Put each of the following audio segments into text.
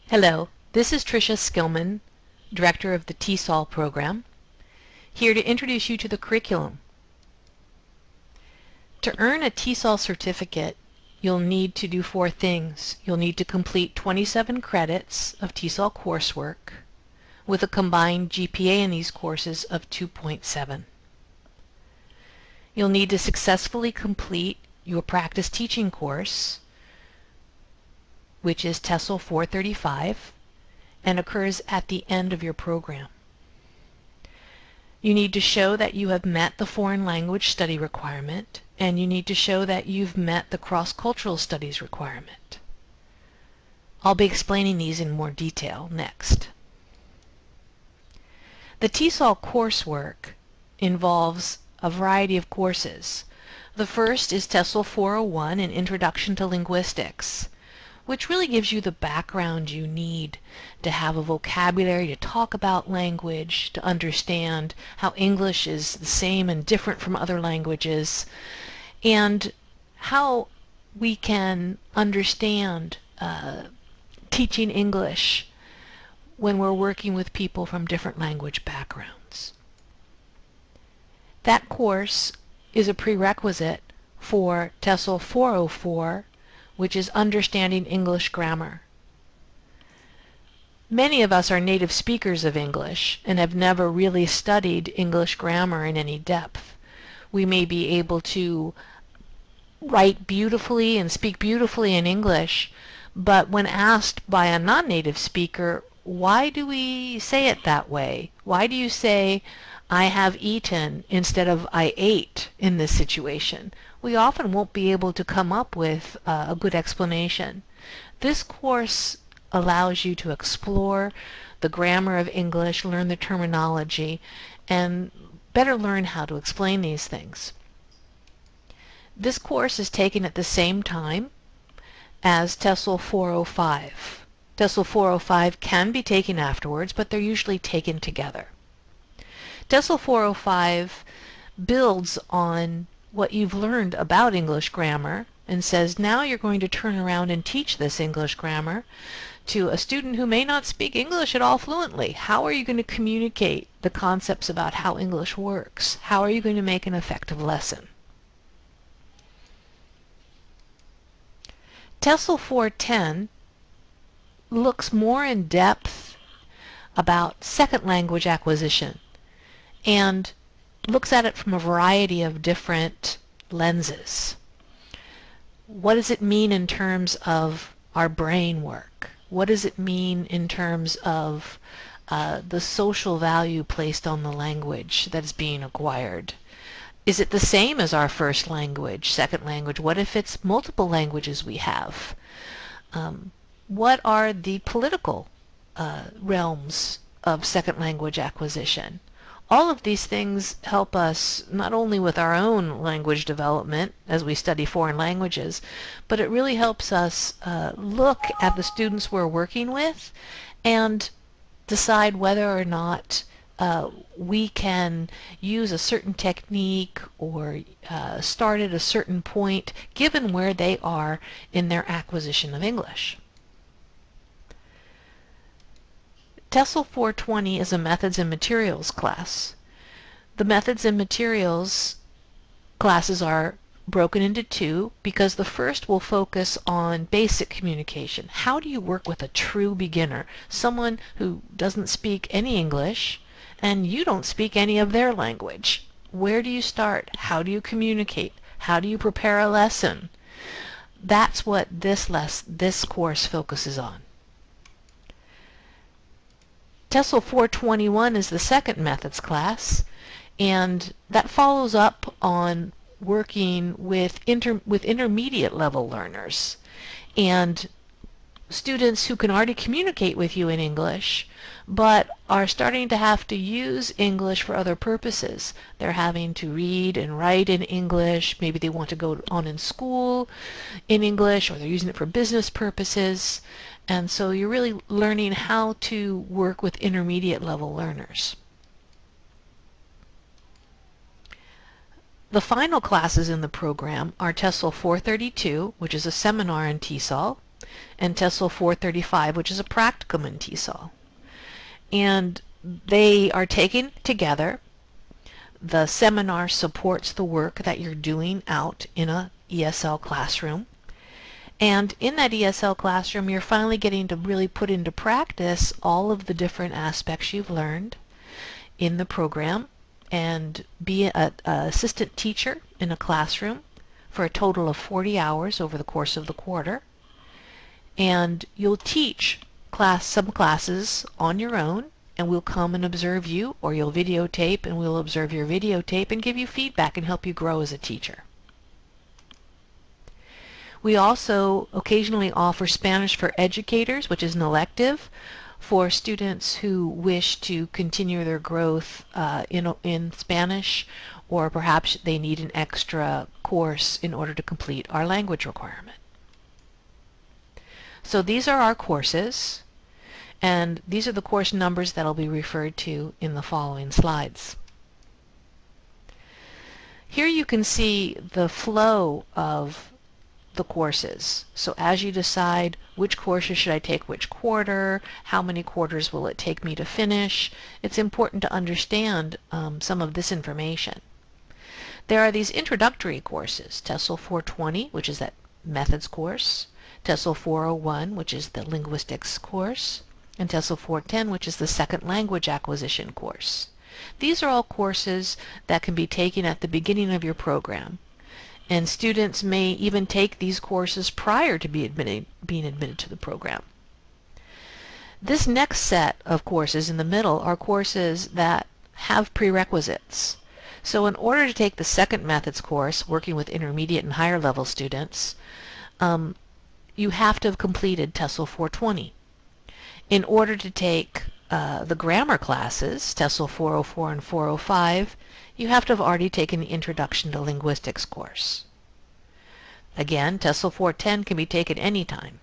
Hello, this is Tricia Skillman, Director of the TESOL program, here to introduce you to the curriculum. To earn a TESOL certificate, you'll need to do 4 things. You'll need to complete 27 credits of TESOL coursework with a combined GPA in these courses of 2.7. You'll need to successfully complete your practice teaching course, which is TESOL 435 and occurs at the end of your program. You need to show that you have met the foreign language study requirement, and you need to show that you've met the cross-cultural studies requirement. I'll be explaining these in more detail next. The TESOL coursework involves a variety of courses. The first is TESOL 401, an Introduction to Linguistics, which really gives you the background you need to have a vocabulary to talk about language, to understand how English is the same and different from other languages, and how we can understand teaching English when we're working with people from different language backgrounds. That course is a prerequisite for TESOL 404, which is Understanding English Grammar. Many of us are native speakers of English and have never really studied English grammar in any depth. We may be able to write beautifully and speak beautifully in English, but when asked by a non-native speaker, why do we say it that way? Why do you say, I have eaten instead of I ate in this situation? We often won't be able to come up with a good explanation. This course allows you to explore the grammar of English, learn the terminology, and better learn how to explain these things. This course is taken at the same time as TESOL 405. TESOL 405 can be taken afterwards, but they're usually taken together. TESOL 405 builds on what you've learned about English grammar and says now you're going to turn around and teach this English grammar to a student who may not speak English at all fluently. How are you going to communicate the concepts about how English works? How are you going to make an effective lesson? TESOL 410 looks more in depth about second language acquisition and looks at it from a variety of different lenses. What does it mean in terms of our brain work? What does it mean in terms of the social value placed on the language that is being acquired? Is it the same as our first language, second language? What if it's multiple languages we have? What are the political realms of second language acquisition? All of these things help us not only with our own language development as we study foreign languages, but it really helps us look at the students we're working with and decide whether or not we can use a certain technique or start at a certain point given where they are in their acquisition of English. TESOL 420 is a Methods and Materials class. The Methods and Materials classes are broken into 2 because the first will focus on basic communication. How do you work with a true beginner, someone who doesn't speak any English and you don't speak any of their language? Where do you start? How do you communicate? How do you prepare a lesson? That's what this course focuses on. TESOL 421 is the second methods class, and that follows up on working with intermediate level learners and students who can already communicate with you in English but are starting to have to use English for other purposes. They're having to read and write in English. Maybe they want to go on in school in English, or they're using it for business purposes. And so you're really learning how to work with intermediate level learners. The final classes in the program are TESOL 432, which is a seminar in TESOL, and TESOL 435, which is a practicum in TESOL. And they are taken together. The seminar supports the work that you're doing out in a ESL classroom. And in that ESL classroom, you're finally getting to really put into practice all of the different aspects you've learned in the program and be an assistant teacher in a classroom for a total of 40 hours over the course of the quarter. And you'll teach some classes on your own, and we'll come and observe you, or you'll videotape and we'll observe your videotape and give you feedback and help you grow as a teacher. We also occasionally offer Spanish for Educators, which is an elective for students who wish to continue their growth in Spanish, or perhaps they need an extra course in order to complete our language requirement. So these are our courses, and these are the course numbers that will be referred to in the following slides. Here you can see the flow of the courses. So as you decide which courses should I take which quarter, how many quarters will it take me to finish, it's important to understand some of this information. There are these introductory courses, TESOL 420, which is that methods course, TESOL 401, which is the linguistics course, and TESOL 410, which is the second language acquisition course. These are all courses that can be taken at the beginning of your program, and students may even take these courses prior to being admitted to the program. This next set of courses in the middle are courses that have prerequisites. So in order to take the second methods course, working with intermediate and higher level students, you have to have completed TESOL 420. In order to take the grammar classes, TESOL 404 and 405, you have to have already taken the Introduction to Linguistics course. Again, TESOL 410 can be taken anytime.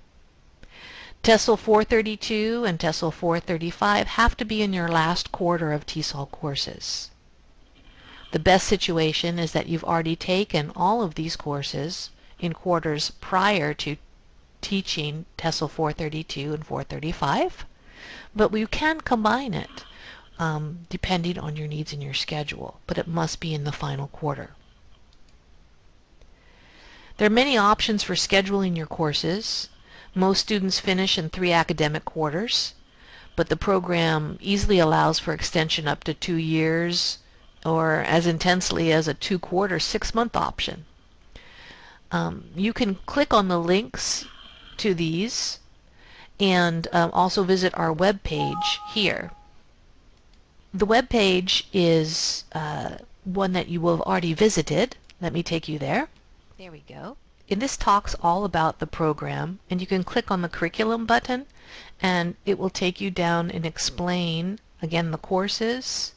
TESOL 432 and TESOL 435 have to be in your last quarter of TESOL courses. The best situation is that you've already taken all of these courses in quarters prior to teaching TESOL 432 and 435, but we can combine it depending on your needs and your schedule, but it must be in the final quarter. There are many options for scheduling your courses. Most students finish in 3 academic quarters, but the program easily allows for extension up to 2 years, or as intensely as a 2-quarter, 6-month option. You can click on the links to these and also visit our web page here. The web page is one that you will have already visited. Let me take you there. There we go. And this talks all about the program, and you can click on the curriculum button and it will take you down and explain again the courses.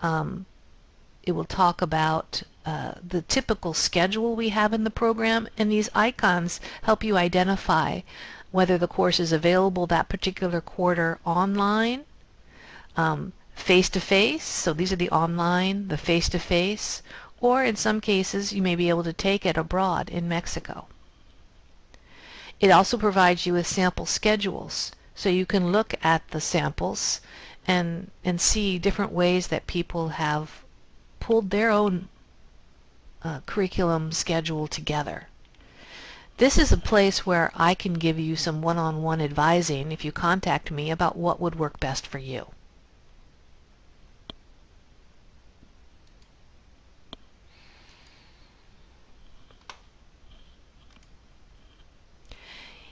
It will talk about the typical schedule we have in the program, and these icons help you identify whether the course is available that particular quarter online, face-to-face, so these are the online, the face-to-face, or in some cases you may be able to take it abroad in Mexico. It also provides you with sample schedules, so you can look at the samples and see different ways that people have pulled their own curriculum schedule together. This is a place where I can give you some one-on-one advising if you contact me about what would work best for you.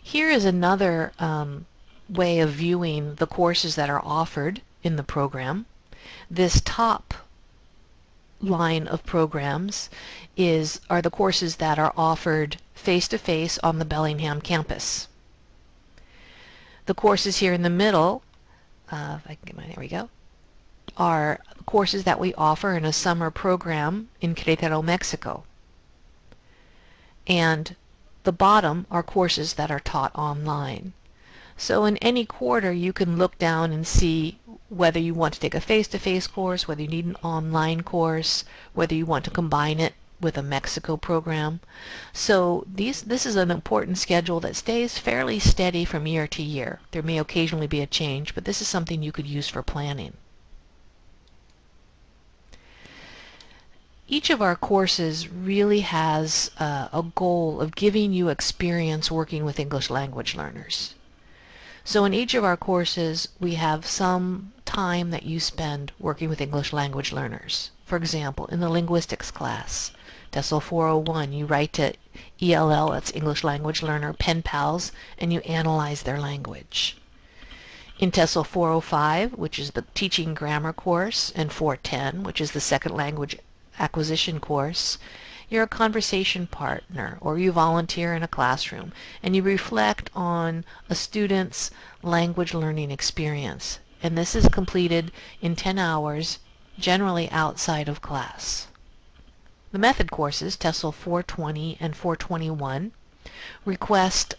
Here is another way of viewing the courses that are offered in the program. This top line of programs are the courses that are offered face-to-face on the Bellingham campus. The courses here in the middle, if I can get there we go, are courses that we offer in a summer program in Querétaro, Mexico. And the bottom are courses that are taught online. So in any quarter you can look down and see whether you want to take a face-to-face course, whether you need an online course, whether you want to combine it with a Mexico program. So this is an important schedule that stays fairly steady from year to year. There may occasionally be a change, but this is something you could use for planning. Each of our courses really has a goal of giving you experience working with English language learners. So in each of our courses, we have some time that you spend working with English language learners. For example, in the linguistics class, TESOL 401, you write to ELL, that's English language learner, pen pals, and you analyze their language. In TESOL 405, which is the teaching grammar course, and 410, which is the second language acquisition course, you're a conversation partner, or you volunteer in a classroom, and you reflect on a student's language learning experience. And this is completed in 10 hours, generally outside of class. The method courses, TESOL 420 and 421, request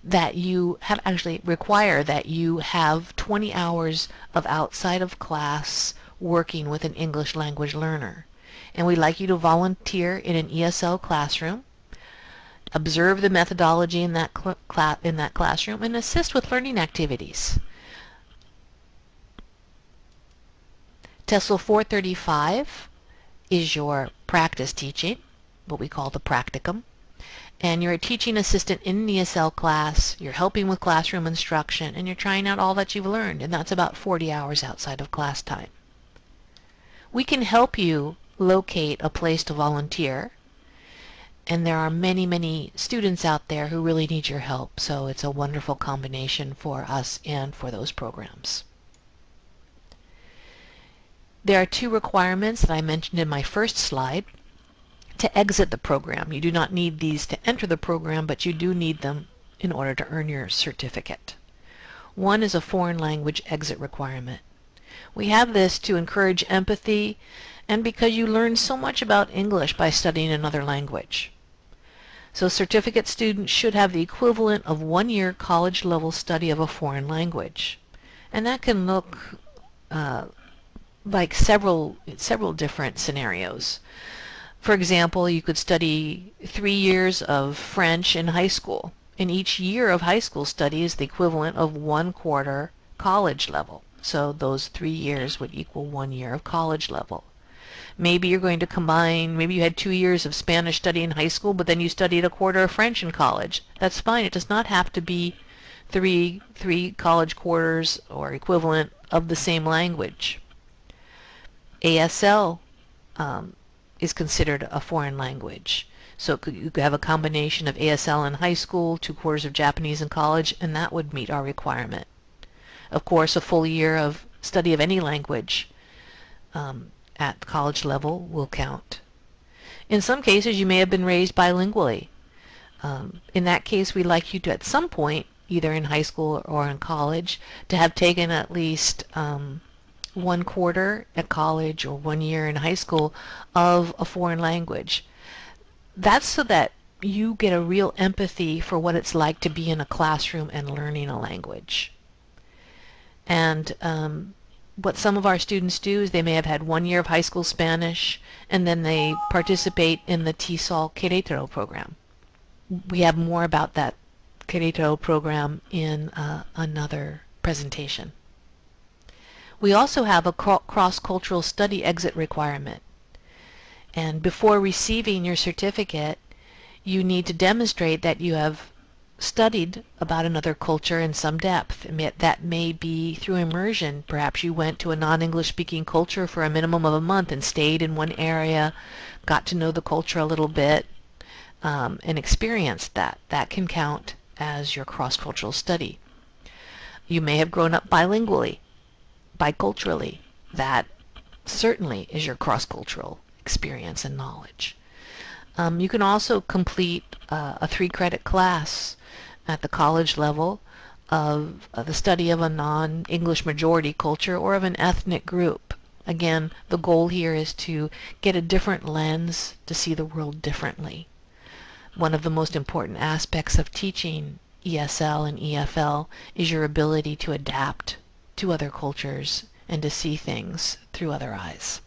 that you have require that you have 20 hours of outside of class working with an English language learner. And we'd like you to volunteer in an ESL classroom, observe the methodology in that classroom, and assist with learning activities. TESOL 435 is your practice teaching, what we call the practicum. And you're a teaching assistant in an ESL class, you're helping with classroom instruction, and you're trying out all that you've learned, and that's about 40 hours outside of class time. We can help you locate a place to volunteer, and there are many students out there who really need your help, so it's a wonderful combination for us and for those programs. There are two requirements that I mentioned in my first slide to exit the program. You do not need these to enter the program, but you do need them in order to earn your certificate. One is a foreign language exit requirement. We have this to encourage empathy and because you learn so much about English by studying another language. So certificate students should have the equivalent of 1 year college level study of a foreign language. And that can look like several different scenarios. For example, you could study 3 years of French in high school, and each year of high school study is the equivalent of 1/4 college level. So those 3 years would equal 1 year of college level. Maybe you're going to combine, maybe you had 2 years of Spanish study in high school, but then you studied 1/4 of French in college. That's fine. It does not have to be three college quarters or equivalent of the same language. ASL is considered a foreign language. So you could have a combination of ASL in high school, 2/4 of Japanese in college, and that would meet our requirement. Of course, a full year of study of any language at college level will count. In some cases, you may have been raised bilingually. In that case, we'd like you to, at some point, either in high school or in college, to have taken at least 1/4 at college or 1 year in high school of a foreign language. That's so that you get a real empathy for what it's like to be in a classroom and learning a language. And what some of our students do is they may have had 1 year of high school Spanish and then they participate in the TESOL Querétaro program. We have more about that Querétaro program in another presentation. We also have a cross-cultural study exit requirement. And before receiving your certificate, you need to demonstrate that you have studied about another culture in some depth. That may be through immersion. Perhaps you went to a non-English speaking culture for a minimum of a month and stayed in one area, got to know the culture a little bit, and experienced that. That can count as your cross-cultural study. You may have grown up bilingually, biculturally. That certainly is your cross-cultural experience and knowledge. You can also complete a 3-credit class at the college level of the study of a non-English majority culture or of an ethnic group. Again, the goal here is to get a different lens to see the world differently. One of the most important aspects of teaching ESL and EFL is your ability to adapt to other cultures and to see things through other eyes.